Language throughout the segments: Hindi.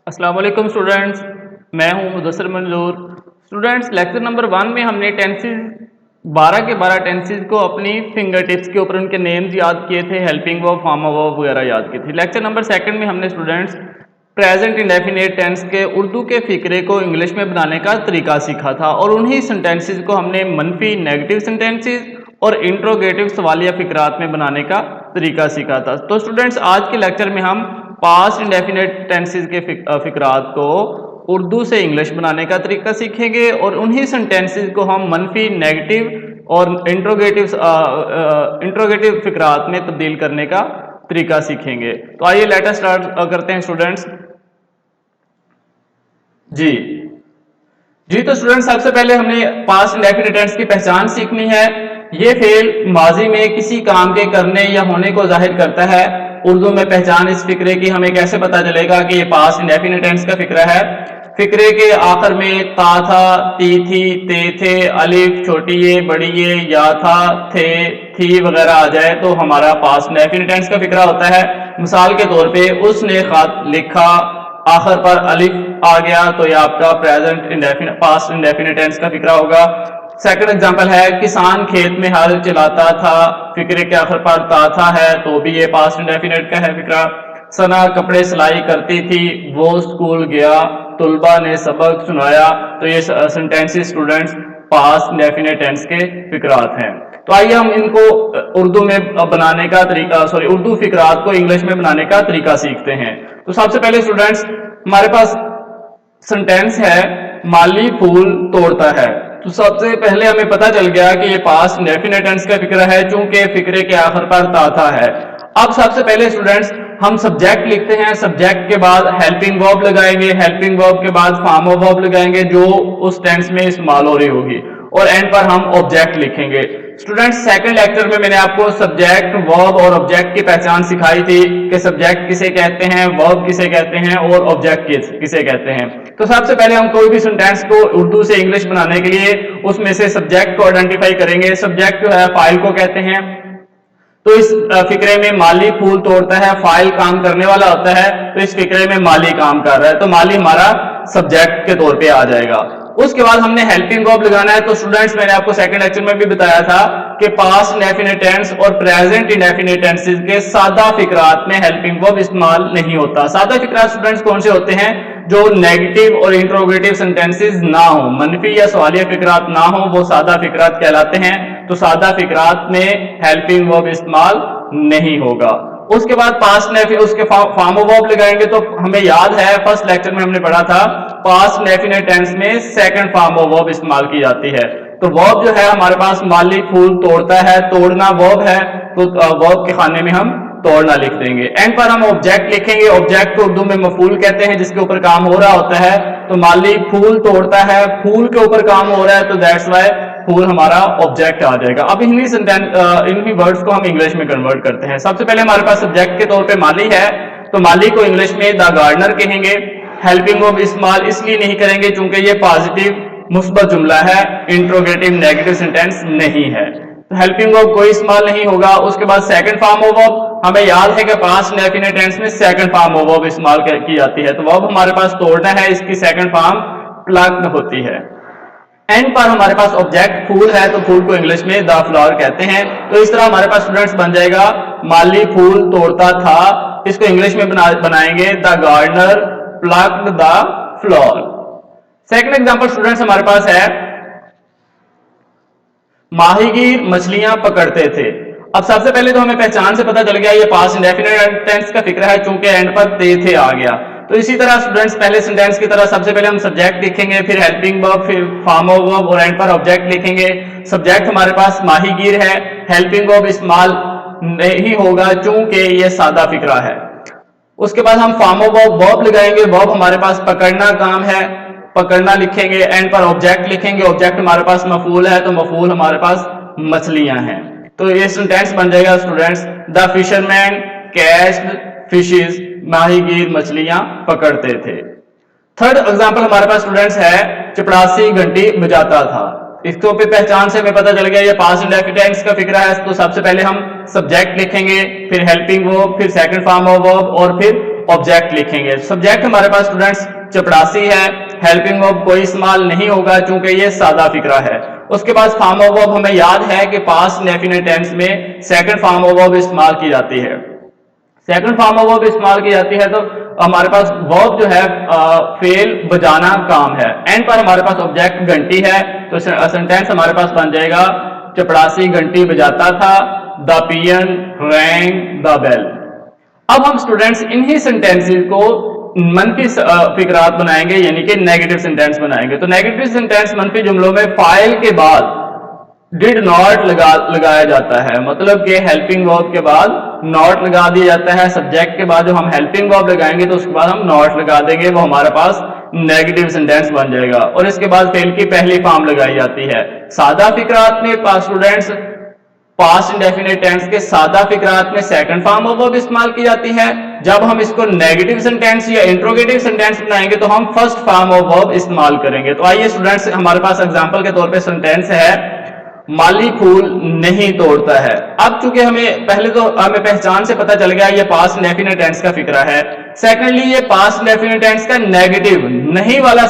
अस्सलाम वालेकुम स्टूडेंट्स, मैं हूं मुदस्सिर मंजूर। स्टूडेंट्स, लेक्चर नंबर 1 में हमने टेंसेस 12 के 12 टेंसेस को अपनी फिंगर टिप्स के ऊपर उनके नेम्स याद किए थे, helping verb, form of verb वगैरह याद किए थे। लेक्चर नंबर 2 में हमने स्टूडेंट्स प्रेजेंट इंडेफिनिट टेंस के उर्दू के फिक्रे को इंग्लिश में बनाने का तरीका सीखा था और उन्हीं सेंटेंसेस को हमने मनफी नेगेटिव सेंटेंसेस और इंट्रोगेटिव सवालिया फिक्रात में बनाने का तरीका सीखा था। तो स्टूडेंट्स, आज के लेक्चर में हम पास्ट इंडेफिनिट टेंसेस के फिक्रात को उर्दू से इंग्लिश बनाने का तरीका सीखेंगे और उन्हीं सेंटेंसेस को हम मनफी नेगेटिव और इंट्रोगेटिव फिक्रात में तब्दील करने का तरीका सीखेंगे। तो आइए लेट अस स्टार्ट करते हैं स्टूडेंट्स। जी जी तो स्टूडेंट्स, सबसे पहले हमने पास्ट इंडेफिनिट टेंस की पहचान सीखनी है। ये फेल माजी में किसी काम के करने या होने को जाहिर करता है। उर्दू में पहचान इस फिक्रे की हमें कैसे पता चलेगा कि ये पास्ट इंडेफिनिट टेंस का फिक्रा है। फिक्रे के आखिर में ता था, ती थी, ते थे, अलिफ, छोटी ये, बड़ी ये, या था, थे, थी वगैरह आ जाए तो हमारा पास्ट इंडेफिनिट टेंस का फिक्रा होता है। मिसाल के तौर पे उसने खत लिखा, आखिर पर अलिफ आ गया तो ये आपका present indefinite past indefinite tense का फिक्रा होगा। सेकंड एग्जांपल है, किसान खेत में हल चलाता था, फिक्रे के आखिर पर ता था है तो भी ये पास्ट इंडेफिनिट का है फिक्रा। सना कपड़े सिलाई करती थी, वो स्कूल गया, तुलबा ने सबक सुनाया, तो ये sentences students past indefinite tense के फिक्रात हैं। तो आइए हम इनको उर्दू में बनाने का तरीका उर्दू फिक्रात को इंग्लिश में बनाने का तरीका सीखते हैं। तो सबसे पहले स्टूडेंट्स, हमारे पास सेंटेंस है माली फूल तोड़ता है। तो सबसे पहले हमें पता चल गया कि ये पास्ट इंडेफिनिट टेंस का फिक्रा है चूंकि फिक्रे के आखिर पर ता था है। अब सबसे पहले स्टूडेंट्स हम सब्जेक्ट लिखते हैं, सब्जेक्ट के बाद हेल्पिंग वर्ब लगाएंगे, हेल्पिंग वर्ब के बाद फॉर्म ऑफ वर्ब लगाएंगे जो उस टेंस में इस्तेमाल हो रही होगी और एंड पर हम ऑब्जेक्ट लिखेंगे। स्टूडेंट्स, सेकंड लेक्चर में मैंने आपको सब्जेक्ट, वर्ब और ऑब्जेक्ट की पहचान सिखाई थी कि सब्जेक्ट किसे कहते हैं, वर्ब किसे कहते हैं और ऑब्जेक्ट किसे कहते हैं। तो सबसे पहले हम कोई भी सेंटेंस को उर्दू से इंग्लिश बनाने के लिए उसमें से सब्जेक्ट को आइडेंटिफाई करेंगे। सब्जेक्ट जो है फाइल को कहते हैं। तो इस फिक्रे में माली फूल तोड़ता है, फाइल काम करने वाला होता है, तो इस फिक्रे में माली काम कर रहा है तो माली हमारा सब्जेक्ट के तौर पे आ जाएगा। उसके बाद हमने हेल्पिंग वर्ब लगाना है। तो स्टूडेंट्स, मैंने आपको सेकंड लेक्चर में भी बताया था कि पास्ट इंडेफिनिट टेंस और प्रेजेंट इंडेफिनिट टेंसेस के सादा फिक्रात में हेल्पिंग वर्ब इस्तेमाल नहीं होता। सादा फिक्रात स्टूडेंट्स कौन से होते हैं? जो नेगेटिव और इंट्रोगेटिव सेंटेंसेस ना हो, मनफी या सवालिया फिक्रात ना हो, वो सादा फिक्रात कहलाते हैं। तो सादा फिक्रात में हेल्पिंग वर्ब इस्तेमाल नहीं होगा। उसके बाद पास्ट उसके फॉर्म ऑफ वर्ब लगाएंगे। तो हमें याद है फर्स्ट लेक्चर में हमने पढ़ा था पास्ट इंडेफिनिट टेंस में सेकंड फॉर्म ऑफ वर्ब इस्तेमाल की जाती है। तो वर्ब जो है हमारे पास माली फूल तोड़ता है, तोड़ना वर्ब है तो वर्ब के खाने में हम तोड़ना लिख देंगे। एंड पर हम ऑब्जेक्ट लिखेंगे। ऑब्जेक्ट को उर्दू में मफूल कहते हैं जिसके ऊपर काम हो रहा होता है। तो माली फूल तोड़ता है, फूल के ऊपर काम हो रहा है तो दैट्स वाई फूल हमारा ऑब्जेक्ट आ जाएगा। अब इन्हीं वर्ड्स को हम इंग्लिश में कन्वर्ट करते हैं। सबसे पहले हमारे पास सब्जेक्ट के तौर पे माली है तो माली को इंग्लिश में द गार्डनर कहेंगे। हेल्पिंग वर्ब इस्तेमाल इसलिए नहीं करेंगे क्योंकि ये पॉजिटिव मुस्बत जुमला है, इंट्रोगेटिव नेगेटिव सेंटेंस नहीं है, तो हेल्पिंग वर्ब कोई इस्तेमाल नहीं होगा। उसके बाद सेकंड फॉर्म ऑफ वर्ब, हमें याद है कि पास्ट इंडेफिनिट टेंस में सेकंड फॉर्म ऑफ वर्ब इस्तेमाल की जाती है। तो वर्ब हमारे पास तोड़ना है, इसकी सेकंड फॉर्म प्लग होती है। एंड पर हमारे पास ऑब्जेक्ट फूल है तो फूल को इंग्लिश में द फ्लावर कहते हैं। तो इस तरह हमारे पास स्टूडेंट्स बन जाएगा माली फूल तोड़ता था, इसको इंग्लिश में बनाएंगे the gardener plugged the flower. Second example students हमारे पास है माहीगीर मछलियां पकड़ते थे। अब सबसे पहले तो हमें पहचान से पता चल गया ये पास्ट इंडेफिनिट टेंस का फिक्र है चूंकि एंड पर थे आ गया। तो इसी तरह स्टूडेंट्स पहले सेंटेंस की तरह सबसे पहले हम सब्जेक्ट लिखेंगे, फिर हेल्पिंग वर्ब, फिर फॉर्म ऑफ वर्ब और एंड पर ऑब्जेक्ट लिखेंगे। सब्जेक्ट हमारे पास माहीगीर है, हेल्पिंग वर्ब इस्तेमाल नहीं होगा चूंकि ये सादा फिक्रा है। उसके बाद हम फॉर्म ऑफ वर्ब लगाएंगे। वर्ब हमारे पास पकड़ना काम है, पकड़ना लिखेंगे। एंड पर ऑब्जेक्ट लिखेंगे। ऑब्जेक्ट हमारे पास मफूल है तो मफूल हमारे पास मछलियां हैं। तो ये सेंटेंस बन जाएगा students the fisherman catched fishes, माहीगीर मछलियां पकड़ते थे। थर्ड एग्जांपल हमारे पास स्टूडेंट्स है चपरासी घंटी बजाता था। इसको पे पहचान से हमें पता चल गया ये पास्ट इंडेफिनिट टेंस का फिक्रा है। तो सबसे पहले हम सब्जेक्ट लिखेंगे, फिर हेल्पिंग वर्ब, फिर सेकंड फॉर्म ऑफ वर्ब और फिर ऑब्जेक्ट लिखेंगे। सब्जेक्ट हमारे पास स्टूडेंट्स चपरासी है, हेल्पिंग वर्ब कोई इस्तेमाल नहीं होगा चूंकि ये सादा फिक्रा है। उसके बाद फॉर्म ऑफ वर्ब हमें याद है कि पास्ट इंडेफिनिट टेंस में सेकंड फॉर्म ऑफ वर्ब इस्तेमाल की जाती है। सेकंड फॉर्म ऑफ वर्ब इस्तेमाल की जाती है तो हमारे पास वर्ब जो है फेल बजाना काम है। एंड पर हमारे पास ऑब्जेक्ट घंटी है तो सेंटेंस हमारे पास बन जाएगा चपरासी घंटी बजाता था, the peon rang the bell. अब हम स्टूडेंट्स इन्हीं सेंटेंसेस को मनफी फिक्रात बनाएंगे यानी कि नेगेटिव सेंटेंस बनाएंगे। तो नेगेटिव सेंटेंस मनफी जुमलों में फाइल के बाद डिड नॉट लगाया जाता है, मतलब कि हेल्पिंग वर्ब के बाद नॉट लगा दिया जाता है। सब्जेक्ट के बाद जो हम हेल्पिंग वर्ब लगाएंगे तो उसके बाद हम नॉट लगा देंगे, वो हमारे पास नेगेटिव सेंटेंस बन जाएगा। और इसके बाद फेल की पहली फॉर्म लगाई जाती है। सादा फिक्रात में स्टूडेंट्स पास्ट इंडेफिनिट टेंस के सादा फिक्रात में सेकंड फॉर्म ऑफ वर्ब इस्तेमाल की जाती है। जब हम इसको नेगेटिव सेंटेंस या इंट्रोगेटिव सेंटेंस बनाएंगे तो हम फर्स्ट फॉर्म ऑफ वर्ब इस्तेमाल करेंगे। तो आइए स्टूडेंट्स, हमारे पास एग्जांपल के तौर पे सेंटेंस है माली फूल नहीं तोड़ता है। अब चूंकि हमें पहले तो हमें पहचान से पता चल गया ये पास्ट इंडेफिनिट टेंस का फिक्रा है। सेकेंडली ये पास्ट इंडेफिनिट टेंस का नेगेटिव नहीं वाला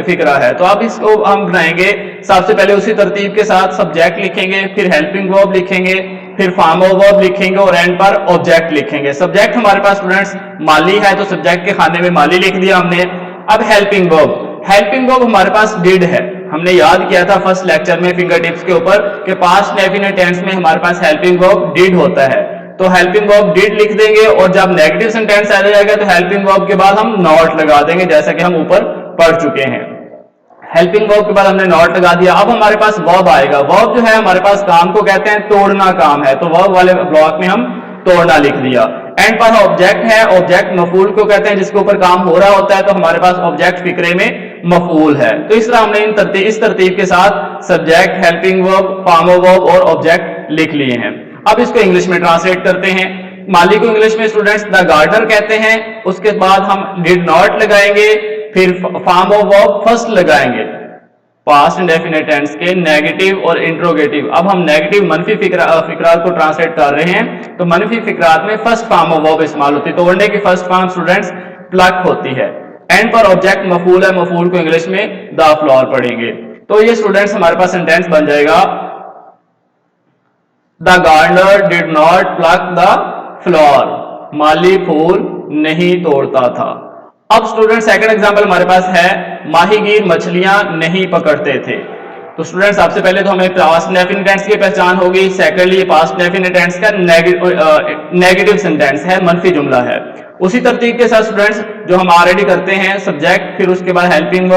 फिक्रा है। तो अब इसको हम बनाएंगे सबसे पहले उसी तरतीब के साथ सब्जेक्ट लिखेंगे, फिर हेल्पिंग वर्ब लिखेंगे, फिर फॉर्म ऑफ वर्ब लिखेंगे और एंड पर ऑब्जेक्ट लिखेंगे। सब्जेक्ट हमारे पास स्टूडेंट्स माली है तो सब्जेक्ट के खाने में माली लिख दिया हमने। अब हेल्पिंग वर्ब हमारे पास डिड है। हमने याद किया था फर्स्ट लेक्चर में फिंगर टिप्स के ऊपर कि पास्ट इंडेफिनिट टेंस में हमारे पास हेल्पिंग वर्ब डिड होता है। तो हेल्पिंग वर्ब डिड लिख देंगे और जब नेगेटिव सेंटेंस आ जाएगा तो हेल्पिंग वर्ब के बाद हम नॉट लगा देंगे, जैसा कि हम ऊपर पढ़ चुके हैं। हेल्पिंग वर्ब के बाद हमने नॉट लगा दिया। अब हमारे पास वर्ब आएगा। वर्ब जो है हमारे पास काम को कहते हैं तोड़ना काम है, तो वर्ब वाले ब्लॉक में हम तोड़ना लिख दिया। एंड पर ऑब्जेक्ट है, ऑब्जेक्ट मफूल को कहते हैं जिसके ऊपर काम हो रहा होता है, तो हमारे पास ऑब्जेक्ट फिक्रे में मफूल है। तो इस तरह हमने इस तरतीब के साथ subject, helping verb, form of verb और ऑब्जेक्ट लिख लिए हैं। अब इसको इंग्लिश में ट्रांसलेट करते हैं। माली को इंग्लिश में स्टूडेंट्स द गार्डनर कहते हैं। उसके बाद हम डिड नॉट लगाएंगे, फिर फॉर्म ऑफ वर्ब फर्स्ट लगाएंगे पास्ट इंडेफिनिट टेंस के नेगेटिव और इंट्रोगेटिव। अब हम नेगेटिव मनफी फिक्रात को ट्रांसलेट कर रहे हैं। तो मनफी फिक्रात में फर्स्ट फॉर्म ऑफ वर्ब इस्तेमाल होती है। तो तोड़ने की फर्स्ट फॉर्म स्टूडेंट्स प्लक होती है। एंड पर ऑब्जेक्ट मफूल है, मफूल को इंग्लिश में द फ्लावर पढ़ेंगे। तो ये स्टूडेंट्स हमारे पास सेंटेंस बन जाएगा the gardener did not pluck the flower, माली फूल नहीं तोड़ता था। अब स्टूडेंट सेकंड एग्जांपल हमारे पास है माहीगीर मछलियां नहीं पकड़ते थे। तो स्टूडेंट सबसे पहले तो हमें पास्ट इंडेफिनिट टेंस की पहचान होगी। सेकंडली पास्ट इंडेफिनिट टेंस का नेगेटिव सेंटेंस है, मनफी जुमला है। उसी तरतीब के साथ स्टूडेंट्स जो हम ऑलरेडी करते हैं सब्जेक्ट, फिर उसके बाद हेल्पिंग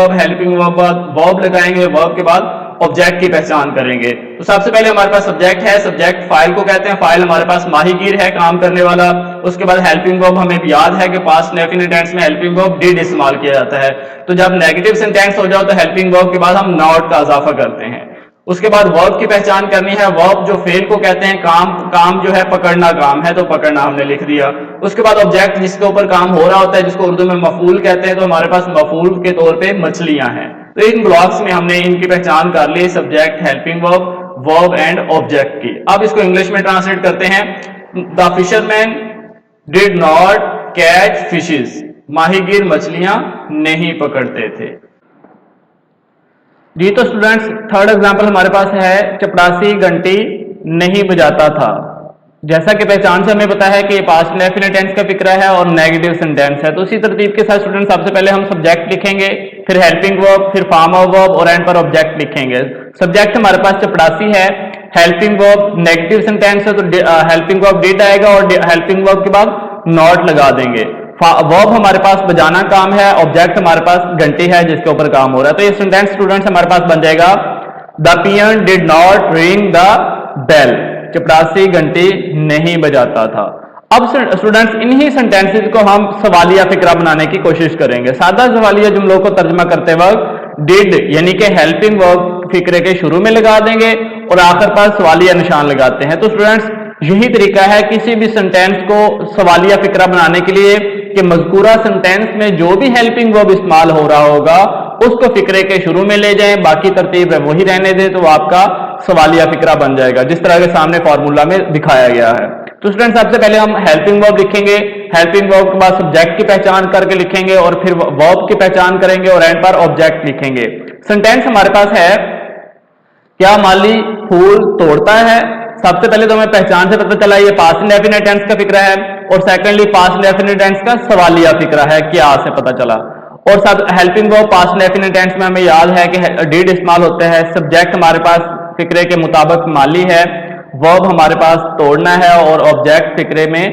वर्ब बाद वर्ब लगाएंगे, वर्ब के बाद ऑब्जेक्ट की पहचान करेंगे। तो सबसे पहले हमारे पास सब्जेक्ट है, सब्जेक्ट फाइल को कहते हैं। फाइल हमारे पास माहीगीर है, काम करने वाला। उसके बाद हेल्पिंग वर्ब हमें याद है कि पास्ट इंडेफिनिट टेंस में हेल्पिंग वर्ब डिड इस्तेमाल किया जाता है। तो जब नेगेटिव सेंटेंस हो जाओ तो हेल्पिंग वर्ब के बाद हम नॉट का इजाफा करते हैं। उसके बाद वर्ब की पहचान करनी है। वर्ब जो फेल को कहते हैं, काम जो है पकड़ना काम है, तो पकड़ना हमने लिख दिया। उसके बाद ऑब्जेक्ट जिसके ऊपर काम हो रहा होता है, जिसको उर्दू में मफूल कहते हैं, तो हमारे पास मफूल के तौर पे मछलियां हैं। तो इन ब्लॉक्स में हमने इनकी पहचान कर ली, subject, helping verb and object की। अब इसको इंग्लिश में ट्रांसलेट करते हैं। The fisherman did not catch fishes, माहीगीर मछलियां नहीं पकड़ते थे। जी तो स्टूडेंट्स थर्ड एग्जांपल हमारे पास है चपरासी घंटी नहीं बजाता था। जैसा कि पहचान से हमें पता है कि पास्ट इंडेफिनिट टेंस का फिक्रा है और नेगेटिव सेंटेंस है। तो उसी तरतीब के साथ स्टूडेंट सबसे पहले हम सब्जेक्ट लिखेंगे, फिर हेल्पिंग वर्ब, फिर फॉर्म ऑफ वर्ब और एंड पर ऑब्जेक्ट लिखेंगे। सब्जेक्ट हमारे पास चपरासी है, हेल्पिंग वर्ब नेगेटिव सेंटेंस है तो हेल्पिंग वर्ब डिड आएगा और हेल्पिंग वर्ब के बाद नॉट लगा देंगे। वर्ब हमारे पास बजाना काम है, ऑब्जेक्ट हमारे पास घंटी है जिसके ऊपर काम हो रहा है। तो ये सेंटेंस स्टूडेंट्स हमारे पास बन जाएगा the peon did not ring the bell, चपरासी घंटी नहीं बजाता था। अब स्टूडेंट्स इन्हीं सेंटेंसेस को हम सवालिया फिक्रा बनाने की कोशिश करेंगे। सादा सवालिया जुमलों को तर्जमा करते वक्त डिड यानी कि हेल्पिंग वर्ब फिक्रे के शुरू में लगा देंगे और आखिर पर सवालिया निशान लगाते हैं। तो स्टूडेंट्स यही तरीका है किसी भी सेंटेंस को सवालिया फिक्रा बनाने के लिए कि मज़कूरा सेंटेंस में जो भी हेल्पिंग वर्ब इस्तेमाल हो रहा होगा उसको फिक्रे के शुरू में ले जाएं, बाकी तरतीब वही रहने दें, तो आपका सवालिया फिक्रा बन जाएगा जिस तरह के सामने फॉर्मूला में दिखाया गया है। तो स्टूडेंट सबसे पहले हम हेल्पिंग वर्ब लिखेंगे, हेल्पिंग वर्ब के बाद सब्जेक्ट की पहचान करके लिखेंगे और फिर वर्ब की पहचान करेंगे और एंड पर ऑब्जेक्ट लिखेंगे। सेंटेंस हमारे पास है, क्या माली फूल तोड़ता है। सबसे पहले तो हमें पहचान से पता चला ये पास्ट इंडेफिनिट टेंस का फिक्रा है, और सेकंडली पास्ट इंडेफिनिट टेंस का सवालिया फिक्रा है, क्या से पता चला। और सब helping verb past indefinite tense में हमें याद है कि डिड इस्तेमाल होते हैं, सब्जेक्ट हमारे पास फिक्रे के मुताबिक माली है, वर्ब हमारे पास तोड़ना है और ऑब्जेक्ट फिक्रे में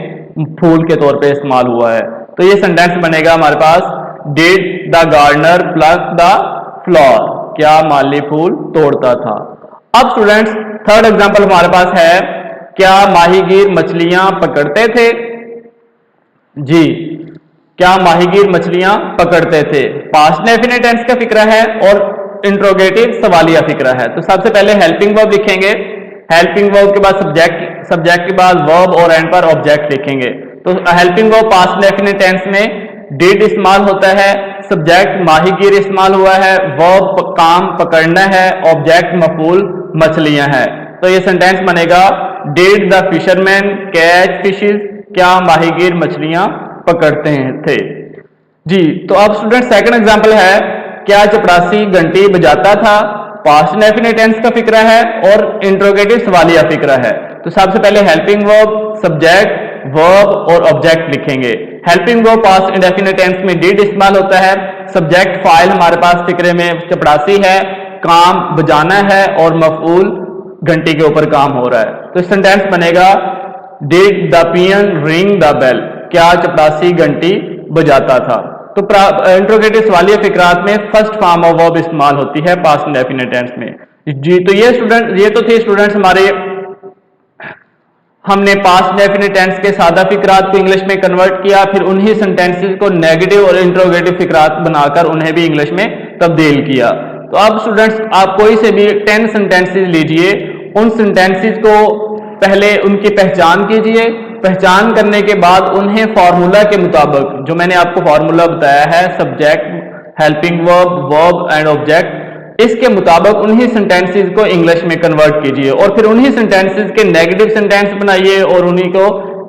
फूल के तौर पे इस्तेमाल हुआ है। तो ये सेंटेंस बनेगा हमारे पास, did the gardener pluck the flower, क्या माली फूल तोड़ता था। अब स्टूडेंट्स थर्ड एग्जांपल हमारे पास है, क्या माहीगीर मछलियां पकड़ते थे। जी, क्या माहीगीर मछलियां पकड़ते थे, पास्ट इंडेफिनिट टेंस का फिक्रा है और इंट्रोगेटिव सवालिया फिक्रा है। तो सबसे पहले हेल्पिंग वर्ब लिखेंगे, हेल्पिंग वर्ब के बाद सब्जेक्ट के बाद वर्ब और एंड पर ऑब्जेक्ट लिखेंगे। तो helping verb past indefinite tense में डिड इस्तेमाल होता है, सब्जेक्ट माहीगीर इस्तेमाल हुआ है, वर्ब काम पकड़ना है, ऑब्जेक्ट मफूल मछलियां है। तो ये सेंटेंस बनेगा, did the fisherman catch fishes, क्या माहीगीर मछलियां पकड़ते थे। जी, तो अब स्टूडेंट सेकंड एग्जांपल है, क्या चपरासी घंटी बजाता था। पास्ट इंडेफिनिट टेंस का फिक्रा है और इंट्रोगेटिव सवालिया फिक्रा है। तो सबसे पहले हेल्पिंग वर्ब, सब्जेक्ट, वर्ब और ऑब्जेक्ट लिखेंगे। Helping verb past indefinite tense में डिड इस्तेमाल होता है, सब्जेक्ट फाइल हमारे पास फिक्रे में चपरासी है, काम बजाना है और मफूल घंटी के ऊपर काम हो रहा है। तो सेंटेंस बनेगा, did the peon ring the bell, क्या चपरासी घंटी बजाता था। तो इंट्रोगेटिव सवालिया फिक्रात में फर्स्ट फॉर्म ऑफ वर्ब इस्तेमाल होती है पास्ट इंडेफिनिट टेंस में। जी, तो ये तो थे स्टूडेंट्स हमारे, हमने पास्ट इंडेफिनिट टेंस के सादा फिक्रात को इंग्लिश में कन्वर्ट किया, फिर उन्हीं सेंटेंसेस को नेगेटिव और इंट्रोगेटिव फिक्रात बनाकर उन्हें भी इंग्लिश में तब्दील किया। तो अब स्टूडेंट्स आप कोई से भी 10 सेंटेंसेस लीजिए, उन सेंटेंसेस को पहले उनकी पहचान कीजिए, पहचान करने के बाद उन्हें फॉर्मूला के मुताबिक, जो मैंने आपको फॉर्मूला बताया है, subject, helping verb, verb and object, इसके मुताबिक उन्हीं सेंटेंसेस को इंग्लिश में कन्वर्ट कीजिए और फिर उन्हीं सेंटेंसेस के नेगेटिव सेंटेंस बनाइए और उन्हीं को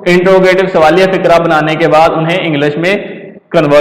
इंट्रोगेटिव सवालिया फिक्रा बनाने के बाद उन्हें इंग्लिश में कन्वर्ट